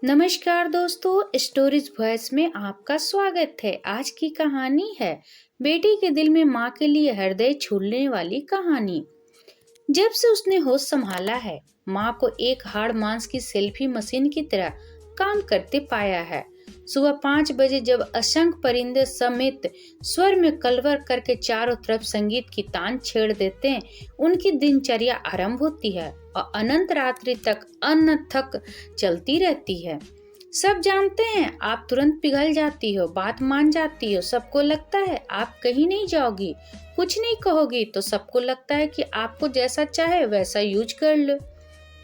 नमस्कार दोस्तों, stories voice में आपका स्वागत है। आज की कहानी है बेटी के दिल में माँ के लिए हृदय छूने वाली कहानी। जब से उसने होश संभाला है, माँ को एक हाड़ मांस की सेल्फी मशीन की तरह काम करते पाया है। सुबह 5 बजे जब असंख्य परिंदे समेत स्वर में कलवर करके चारों तरफ संगीत की तान छेड़ देते हैं, उनकी दिनचर्या आरंभ होती है और अनंत रात्रि तक अनथक चलती रहती है। सब जानते हैं, आप तुरंत पिघल जाती हो, बात मान जाती हो। सबको लगता है आप कहीं नहीं जाओगी, कुछ नहीं कहोगी, तो सबको लगता है कि आपको जैसा चाहे वैसा यूज कर लो।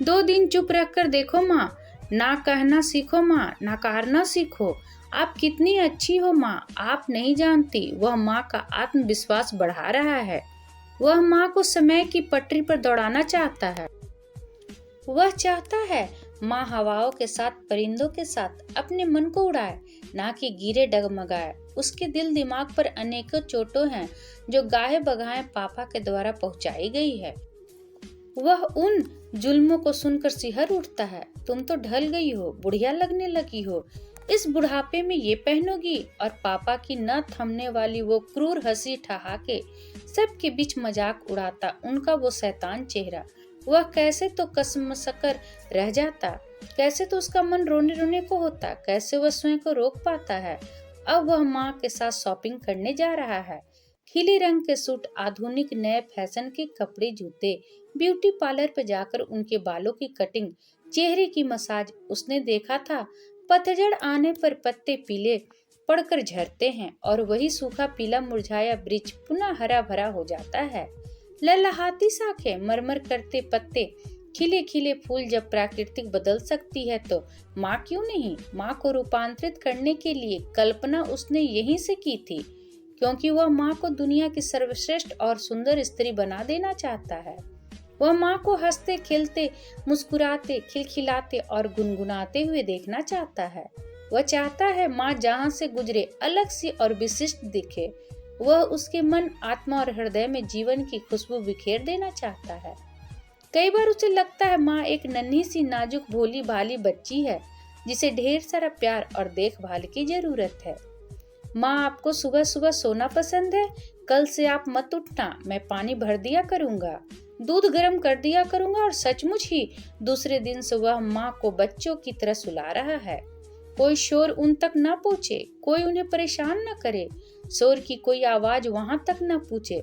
2 दिन चुप रहकर देखो माँ, ना कहना सीखो माँ, नकारना सीखो। आप कितनी अच्छी हो माँ, आप नहीं जानती। वह माँ का आत्मविश्वास बढ़ा रहा है। वह माँ को समय की पटरी पर दौड़ाना चाहता है। वह चाहता है माँ हवाओं के साथ, परिंदों के साथ अपने मन को उड़ाए, ना कि गिरे डगमगाए। उसके दिल दिमाग पर अनेकों चोटों हैं जो गाहे बगाहे पापा के द्वारा पहुंचाई गई है। वह उन जुल्मों को सुनकर सिहर उठता है। तुम तो ढल गई हो, बुढ़िया लगने लगी हो। इस बुढ़ापे में ये पहनोगी। और पापा की न थमने वाली वो क्रूर हंसी ठहाके सबके बीच मजाक उड़ाता उनका वो शैतान चेहरा। वह कैसे तो कसमसकर रह जाता, कैसे तो उसका मन रोने रोने को होता, कैसे वह स्वयं को रोक पाता है। अब वह माँ के साथ शॉपिंग करने जा रहा है। खिले रंग के सूट, आधुनिक नए फैशन के कपड़े, जूते, ब्यूटी पार्लर पर जाकर उनके बालों की कटिंग, चेहरे की मसाज। उसने देखा था पतझड़ आने पर पत्ते पीले पड़कर झरते हैं और वही सूखा पीला मुरझाया वृक्ष पुनः हरा भरा हो जाता है। ललहाती शाखें, मरमर करते पत्ते, खिले खिले फूल जब प्राकृतिक बदल सकती है तो माँ क्यों नहीं। माँ को रूपांतरित करने के लिए कल्पना उसने यहीं से की थी, क्योंकि वह माँ को दुनिया की सर्वश्रेष्ठ और सुंदर स्त्री बना देना चाहता है। वह माँ को हंसते खेलते, मुस्कुराते, खिलखिलाते और गुनगुनाते हुए देखना चाहता है। वह चाहता है माँ जहाँ से गुजरे अलग सी और विशिष्ट दिखे। वह उसके मन, आत्मा और हृदय में जीवन की खुशबू बिखेर देना चाहता है। कई बार उसे लगता है माँ एक नन्ही सी नाजुक भोली भाली बच्ची है जिसे ढेर सारा प्यार और देखभाल की जरूरत है। माँ, आपको सुबह सुबह सोना पसंद है? कल से आप मत उठना, मैं पानी भर दिया करूँगा, दूध गर्म कर दिया करूँगा। और सचमुच ही दूसरे दिन से वह माँ को बच्चों की तरह सुला रहा है। कोई शोर उन तक न पहुँचे, कोई उन्हें परेशान न करे, शोर की कोई आवाज वहां तक न पूछे।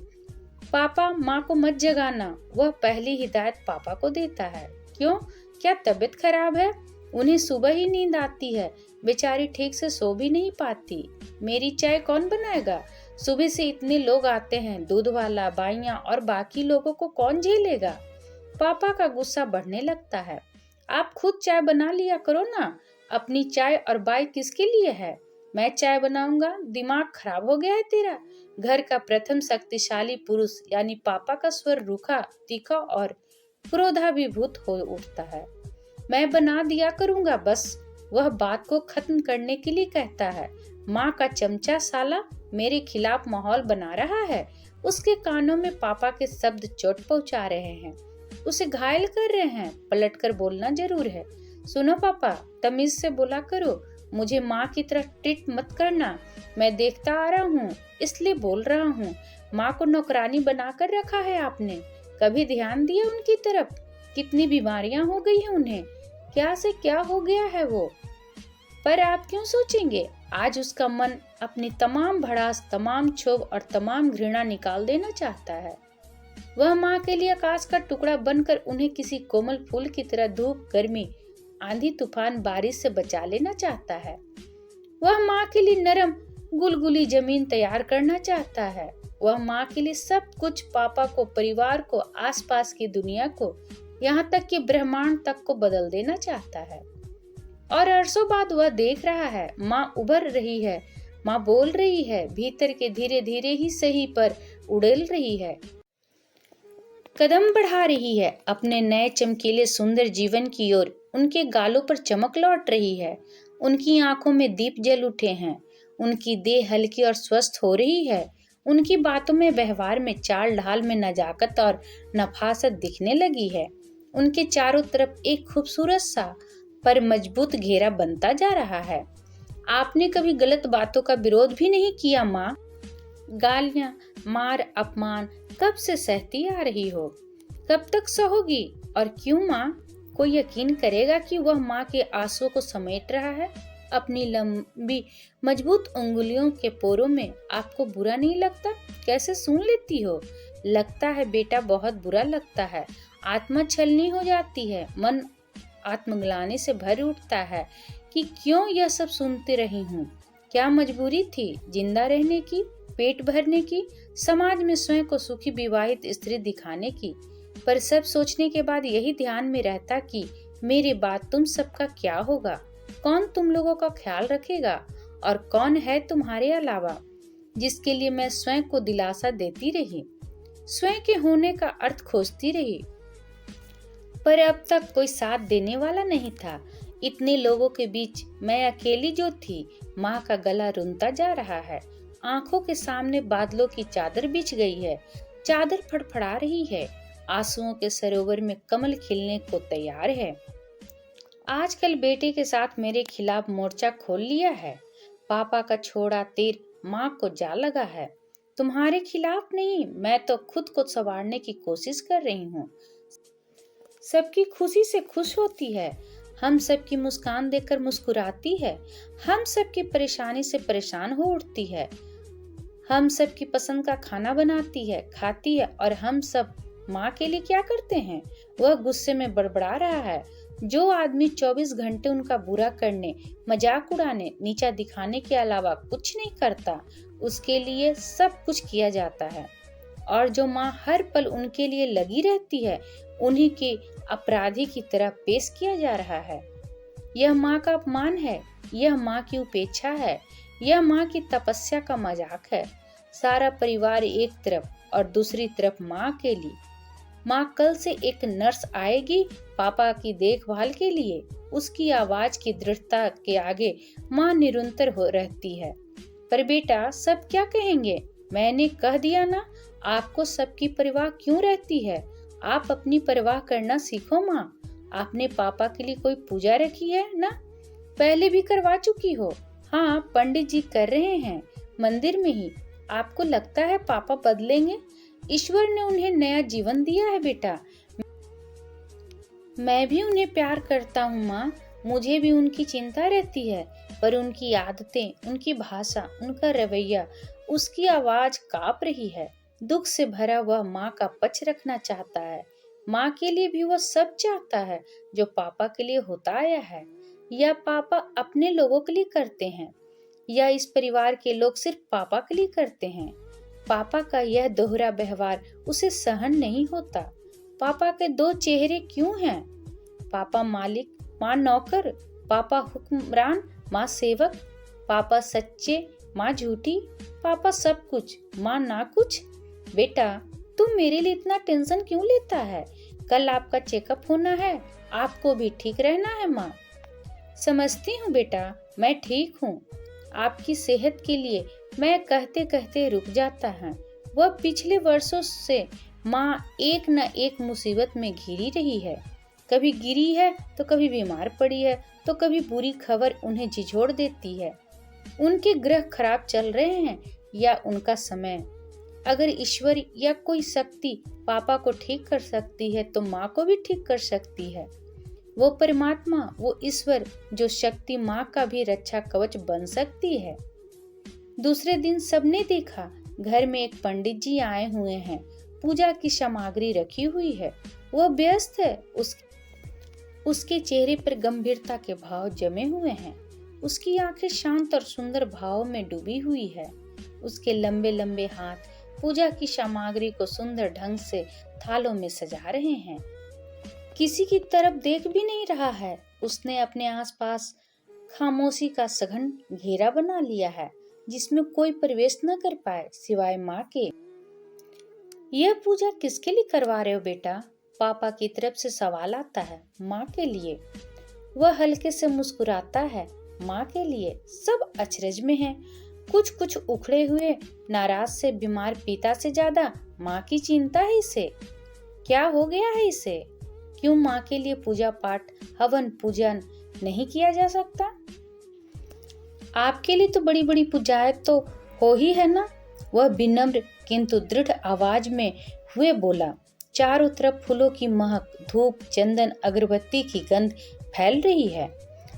पापा, माँ को मत जगाना, वह पहली हिदायत पापा को देता है। क्यों? क्या तबीयत खराब है? उन्हें सुबह ही नींद आती है, बेचारी ठीक से सो भी नहीं पाती। मेरी चाय कौन बनाएगा? सुबह से इतने लोग आते हैं, दूध वाला, बाइयां और बाकी लोगों को कौन झेलेगा? पापा का गुस्सा बढ़ने लगता है। आप खुद चाय बना लिया करो ना। अपनी चाय और बाई किसके लिए है? मैं चाय बनाऊंगा? दिमाग खराब हो गया है तेरा? घर का प्रथम शक्तिशाली पुरुष यानी पापा का स्वर रूखा, तीखा और क्रोधाभिभूत हो उठता है। मैं बना दिया करूंगा बस, वह बात को खत्म करने के लिए कहता है। माँ का चमचा साला मेरे खिलाफ माहौल बना रहा है। उसके कानों में पापा के शब्द चोट पहुंचा रहे हैं, उसे घायल कर रहे हैं। पलटकर बोलना जरूर है। सुनो पापा, तमीज से बोला करो, मुझे माँ की तरह ट्रीट मत करना। मैं देखता आ रहा हूँ इसलिए बोल रहा हूँ। माँ को नौकरानी बनाकर रखा है आपने, कभी ध्यान दिया उनकी तरफ? कितनी बीमारियां हो गई हैं उन्हें, क्या से क्या हो गया है वो। पर आप क्यों सोचेंगे? आज उसका मन अपनी तमाम भड़ास, तमाम क्षोभ और तमाम घृणा निकाल देना चाहता है। वह माँ के लिए आकाश का टुकड़ा बनकर उन्हें किसी कोमल फूल की तरह धूप, गर्मी, आंधी, तूफान, बारिश से बचा लेना चाहता है। वह माँ के लिए नरम गुलगुली जमीन तैयार करना चाहता है। वह माँ के लिए सब कुछ, पापा को, परिवार को, आसपास की दुनिया को, यहाँ तक कि ब्रह्मांड तक को बदल देना चाहता है। और अरसों बाद वह देख रहा है माँ उभर रही है, माँ बोल रही है, भीतर के धीरे धीरे ही सही पर उड़ेल रही है, कदम बढ़ा रही है अपने नए चमकीले सुंदर जीवन की ओर। उनके गालों पर चमक लौट रही है, उनकी आंखों में दीप जल उठे हैं, उनकी देह हल्की और स्वस्थ हो रही है। उनकी बातों में, व्यवहार में, चाल ढाल में नजाकत और नफासत दिखने लगी है। उनके चारों तरफ एक खूबसूरत सा पर मजबूत घेरा बनता जा रहा है। आपने कभी गलत बातों का विरोध भी नहीं किया माँ। गालियां, मार, अपमान कब से सहती आ रही हो, कब तक सहोगी और क्यों माँ? कोई यकीन करेगा कि वह माँ के आंसुओं को समेट रहा है अपनी लंबी मजबूत उंगलियों के पोरों में? आपको बुरा नहीं लगता? कैसे सुन लेती हो? लगता है बेटा, बहुत बुरा लगता है। आत्मा छलनी हो जाती है, मन आत्मग्लानि से भर उठता है कि क्यों यह सब सुनते रही हूँ। क्या मजबूरी थी जिंदा रहने की, पेट भरने की, समाज में स्वयं को सुखी विवाहित स्त्री दिखाने की? पर सब सोचने के बाद यही ध्यान में रहता कि मेरे बाद तुम सबका क्या होगा, कौन तुम लोगों का ख्याल रखेगा और कौन है तुम्हारे अलावा जिसके लिए मैं स्वयं को दिलासा देती रही, स्वयं के होने का अर्थ खोजती रही। पर अब तक कोई साथ देने वाला नहीं था। इतने लोगों के बीच मैं अकेली जो थी। माँ का गला रुनता जा रहा है। आंखों के सामने बादलों की चादर बिछ गई है। चादर फड़फड़ा रही है। आंसुओं के सरोवर में कमल खिलने को तैयार है। आजकल बेटे के साथ मेरे खिलाफ मोर्चा खोल लिया है। पापा का छोड़ा तीर माँ को जा लगा है। तुम्हारे खिलाफ नहीं, मैं तो खुद को संवारने की कोशिश कर रही हूँ। सबकी खुशी से खुश होती है, हम सबकी मुस्कान देखकर मुस्कुराती है, हम सबकी परेशानी से परेशान हो उठती है, हम सबकी पसंद का खाना बनाती है, खाती है। और हम सब माँ के लिए क्या करते हैं? वह गुस्से में बड़बड़ा रहा है। जो आदमी 24 घंटे उनका बुरा करने, मजाक उड़ाने, नीचा दिखाने के अलावा कुछ नहीं करता, उसके लिए सब कुछ किया जाता है। और जो माँ हर पल उनके लिए लगी रहती है, उन्हीं के अपराधी की तरह पेश किया जा रहा है। यह माँ का अपमान है, यह माँ की उपेक्षा है, यह माँ की तपस्या का मजाक है। सारा परिवार एक तरफ और दूसरी तरफ माँ के लिए। माँ कल से एक नर्स आएगी पापा की देखभाल के लिए। उसकी आवाज की दृढ़ता के आगे माँ निरंतर हो रहती है। पर बेटा, सब क्या कहेंगे? मैंने कह दिया ना, आपको सबकी परवाह क्यों रहती है? आप अपनी परवाह करना सीखो माँ। आपने पापा के लिए कोई पूजा रखी है ना? पहले भी करवा चुकी हो। हाँ, पंडित जी कर रहे हैं मंदिर में ही। आपको लगता है पापा बदलेंगे? ईश्वर ने उन्हें नया जीवन दिया है बेटा। मैं भी उन्हें प्यार करता हूँ माँ, मुझे भी उनकी चिंता रहती है। पर उनकी आदतें, उनकी भाषा, उनका रवैया, उसकी आवाज कांप रही है। दुख से भरा वह माँ का पक्ष रखना चाहता है। माँ के लिए भी वह सब चाहता है जो पापा के लिए होता आया है। या पापा अपने लोगों के लिए करते हैं, या इस परिवार के लोग सिर्फ पापा के लिए करते हैं। पापा का यह दोहरा व्यवहार उसे सहन नहीं होता। पापा के दो चेहरे क्यों हैं? पापा मालिक, माँ नौकर, पापा हुक्मरान, माँ सेवक, पापा सच्चे, माँ झूठी, पापा सब कुछ, माँ ना कुछ। बेटा, तुम मेरे लिए इतना टेंशन क्यों लेता है? कल आपका चेकअप होना है, आपको भी ठीक रहना है माँ। समझती हूँ बेटा, मैं ठीक हूँ। आपकी सेहत के लिए मैं कहते कहते रुक जाता है। वह पिछले वर्षों से माँ एक न एक मुसीबत में घिरी रही है। कभी गिरी है तो कभी बीमार पड़ी है, तो कभी बुरी खबर उन्हें झिझोड़ देती है। उनके ग्रह खराब चल रहे हैं या उनका समय। अगर ईश्वर या कोई शक्ति पापा को ठीक कर सकती है तो माँ को भी ठीक कर सकती है। वो परमात्मा, वो ईश्वर, जो शक्ति माँ का भी रक्षा कवच बन सकती है। दूसरे दिन सबने देखा, घर में एक पंडित जी आए हुए हैं। पूजा की सामग्री रखी हुई है। वह व्यस्त है। उसके चेहरे पर गंभीरता के भाव जमे हुए हैं। उसकी आंखें शांत और सुंदर भावों में डूबी हुई है। उसके लंबे लंबे हाथ पूजा की सामग्री को सुंदर ढंग से थालों में सजा रहे हैं। किसी की तरफ देख भी नहीं रहा है। उसने अपने आसपास खामोशी का सघन घेरा बना लिया है, जिसमें कोई प्रवेश न कर पाए सिवाय माँ के। यह पूजा किसके लिए करवा रहे हो बेटा? पापा की तरफ से सवाल आता है। माँ के लिए। वह हल्के से मुस्कुराता है। माँ के लिए। सब अचरज में हैं। कुछ उखड़े हुए, नाराज से बीमार पिता से ज्यादा माँ की चिंता है इसे। क्या हो गया है इसे? क्यों माँ के लिए पूजा पाठ, हवन पूजन, नहीं किया जा सकता? आपके लिए तो बड़ी बड़ी पूजाएं तो हो ही है ना। वह विनम्र किंतु दृढ़ आवाज में हुए बोला। चारों तरफ फूलों की महक, धूप, चंदन, अगरबत्ती की गंध फैल रही है।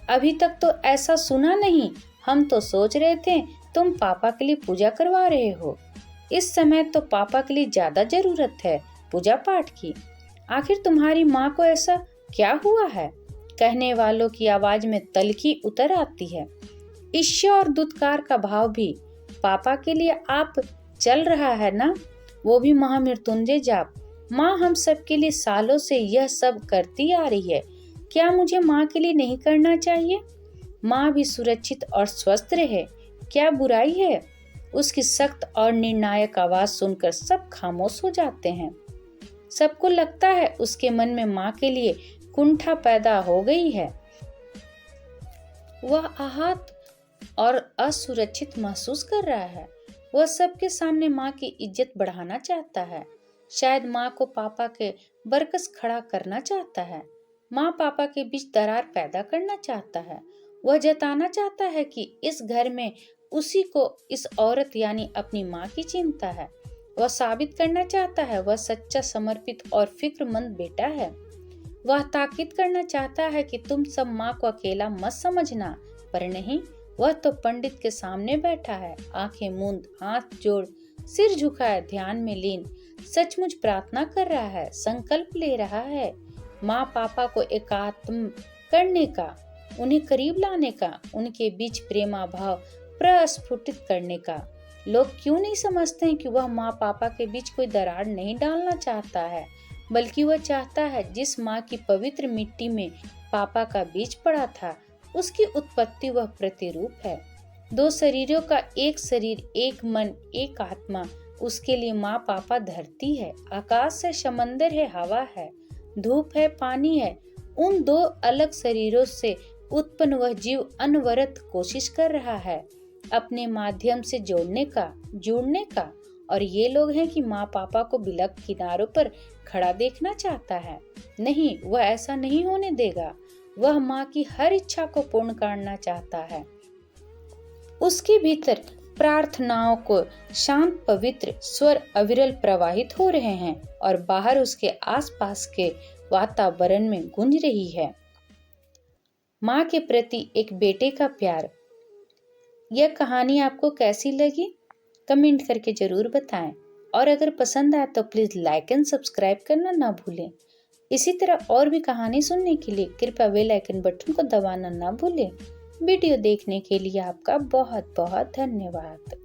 अभी तक तो ऐसा सुना नहीं। हम तो सोच रहे थे तुम पापा के लिए पूजा करवा रहे हो। इस समय तो पापा के लिए ज्यादा जरूरत है पूजा पाठ की। आखिर तुम्हारी माँ को ऐसा क्या हुआ है? कहने वालों की आवाज में तल्खी उतर आती है। ईर्ष्या और दुत्कार का भाव भी। पापा के लिए आप चल रहा है ना, वो भी महामृत्युंजय जाप। माँ हम सब के लिए सालों से यह सब करती आ रही है। क्या मुझे माँ के लिए नहीं करना चाहिए? माँ भी सुरक्षित और स्वस्थ रहे, क्या बुराई है? उसकी सख्त और निर्णायक आवाज सुनकर सब खामोश हो जाते हैं। सबको लगता है उसके मन में माँ के लिए कुंठा पैदा हो गई है। वह आहत और असुरक्षित महसूस कर रहा है। वह सबके सामने माँ की इज्जत बढ़ाना चाहता है। शायद माँ को पापा के बरकस खड़ा करना चाहता है। माँ पापा के बीच दरार पैदा करना चाहता है। वह जताना चाहता है कि इस घर में उसी को इस औरत यानी अपनी माँ की चिंता है। वह साबित करना चाहता है वह सच्चा, समर्पित और फिक्रमंद बेटा है। वह ताकीद करना चाहता है कि तुम सब माँ को अकेला मत समझना, पर नहीं, वह तो पंडित के सामने बैठा है, आंखें मूंद, हाथ जोड़, सिर झुकाए, ध्यान में लीन, सचमुच प्रार्थना कर रहा है, संकल्प ले रहा है माँ पापा को एकात्म करने का, उन्हें करीब लाने का, उनके बीच प्रेमाभाव प्रस्फुटित करने का। लोग क्यों नहीं समझते हैं कि वह माँ पापा के बीच कोई दरार नहीं डालना चाहता है, बल्कि वह चाहता है जिस माँ की पवित्र मिट्टी में पापा का बीज पड़ा था, उसकी उत्पत्ति वह प्रतिरूप है। दो शरीरों का एक शरीर, एक मन, एक आत्मा। उसके लिए माँ पापा धरती है, आकाश है, समंदर है, हवा है, धूप है, पानी है। उन दो अलग शरीरों से उत्पन्न वह जीव अनवरत कोशिश कर रहा है अपने माध्यम से जुड़ने का। और ये लोग हैं कि माँ पापा को बिलक किनारों पर खड़ा देखना चाहता है। नहीं, वह ऐसा नहीं होने देगा। वह माँ की हर इच्छा को पूर्ण करना चाहता है। उसके भीतर प्रार्थनाओं को शांत पवित्र स्वर अविरल प्रवाहित हो रहे हैं और बाहर उसके आसपास के वातावरण में गूंज रही है माँ के प्रति एक बेटे का प्यार। यह कहानी आपको कैसी लगी? कमेंट करके जरूर बताएं। और अगर पसंद आए तो प्लीज लाइक एंड सब्सक्राइब करना ना भूलें। इसी तरह और भी कहानी सुनने के लिए कृपया बेल आइकन बटन को दबाना ना भूलें। वीडियो देखने के लिए आपका बहुत बहुत धन्यवाद।